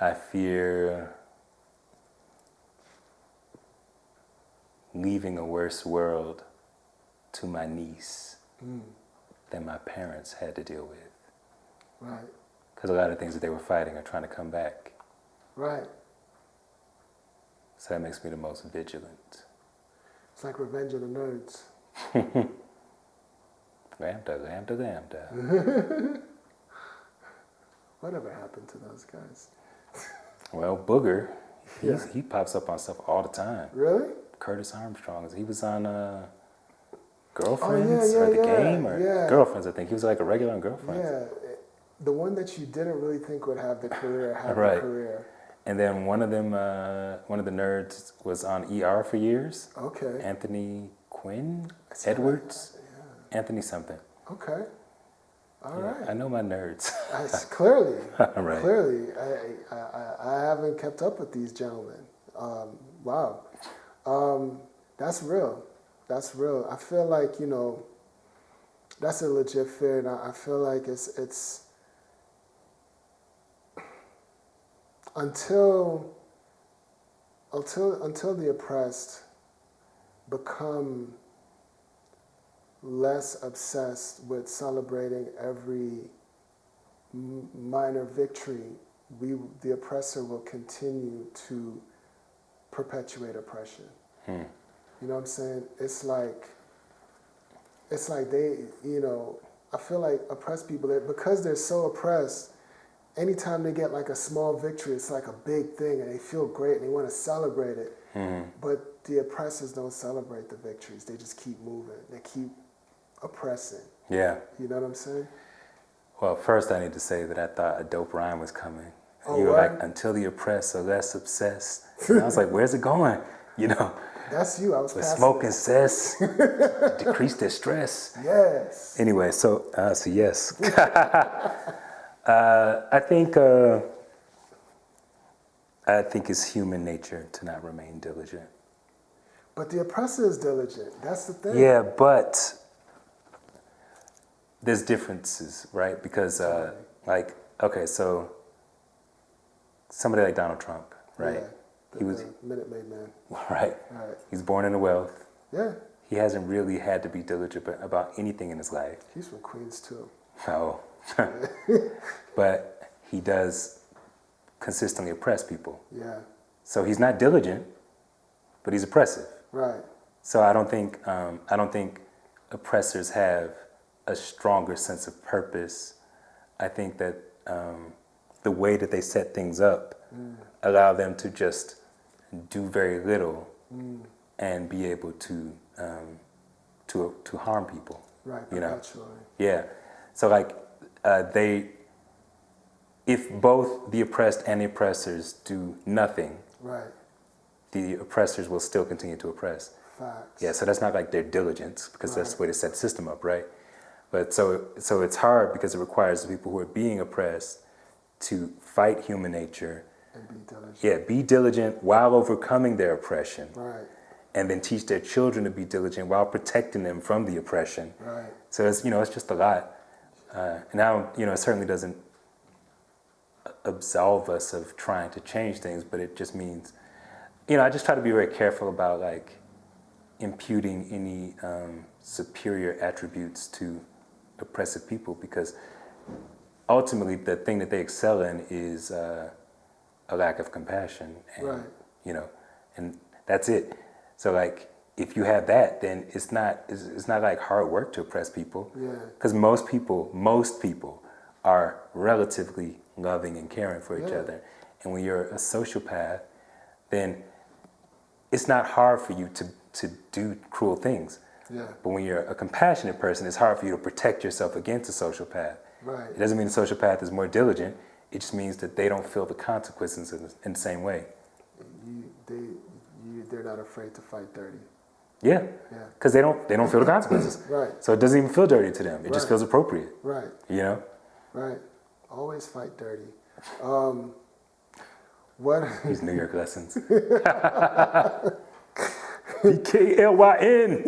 I fear leaving a worse world to my niece than my parents had to deal with. Right. Because a lot of things that they were fighting are trying to come back. Right. So that makes me the most vigilant. It's like Revenge of the Nerds. Lambda, lambda, lambda. Whatever happened to those guys? Well, Booger, Yeah. he pops up on stuff all the time. Really? Curtis Armstrong, he was on Girlfriends or the Game or Girlfriends, I think. He was like a regular on Girlfriends. Yeah, the one that you didn't really think would have the career, had Right. the career. And then one of them, one of the nerds was on ER for years. Okay. Anthony Quinn? Edwards? Yeah. Anthony something. Okay. All right. I know my nerds. Clearly. Right. Clearly. I haven't kept up with these gentlemen. Wow. That's real. That's real. I feel like, that's a legit fear, and I feel like it's until the oppressed become less obsessed with celebrating every minor victory, the oppressor will continue to perpetuate oppression. You know what I'm saying? It's like they, I feel like oppressed people, because they're so oppressed, anytime they get like a small victory, it's like a big thing and they feel great and they want to celebrate it. But the oppressors don't celebrate the victories. They just keep moving. They keep oppressing. Yeah. You know what I'm saying? Well, first I need to say that I thought a dope rhyme was coming. Oh, you were what? like, until the oppressed are less obsessed. And I was like, where's it going? That's you. I was But passing smoking it. cess, decrease their stress. Yes. Anyway, so yes. I think it's human nature to not remain diligent. But the oppressor is diligent. That's the thing. Yeah, but there's differences, right? Because so somebody like Donald Trump, right? Yeah. He was Minute Maid man. right. He's born into wealth. Yeah. He hasn't really had to be diligent about anything in his life. He's from Queens too. No. But he does consistently oppress people. Yeah. So he's not diligent, but he's oppressive. Right. So I don't think oppressors have a stronger sense of purpose. I think that the way that they set things up allow them to just do very little and be able to harm people. Right. Perpetually. Yeah. So if both the oppressed and the oppressors do nothing, right, the oppressors will still continue to oppress. Facts. Yeah, so that's not like their diligence, because that's the way they set the system up, right? But so it's hard because it requires the people who are being oppressed to fight human nature. And be diligent. Yeah, be diligent while overcoming their oppression. Right. And then teach their children to be diligent while protecting them from the oppression. Right. So it's just a lot. And now, it certainly doesn't absolve us of trying to change things, but it just means, I just try to be very careful about imputing any superior attributes to oppressive people, because ultimately the thing that they excel in is a lack of compassion, and, right, and that's it. So if you have that, then it's not like hard work to oppress people. Yeah. Because most people are relatively loving and caring for each other. And when you're a sociopath, then it's not hard for you to do cruel things. Yeah. But when you're a compassionate person, it's hard for you to protect yourself against a sociopath. Right. It doesn't mean a sociopath is more diligent. It just means that they don't feel the consequences in the same way. They're not afraid to fight dirty. Yeah. Because they don't feel the consequences. Right. So it doesn't even feel dirty to them. It just feels appropriate. Right. Right. Always fight dirty. What? These New York lessons. BKLYN.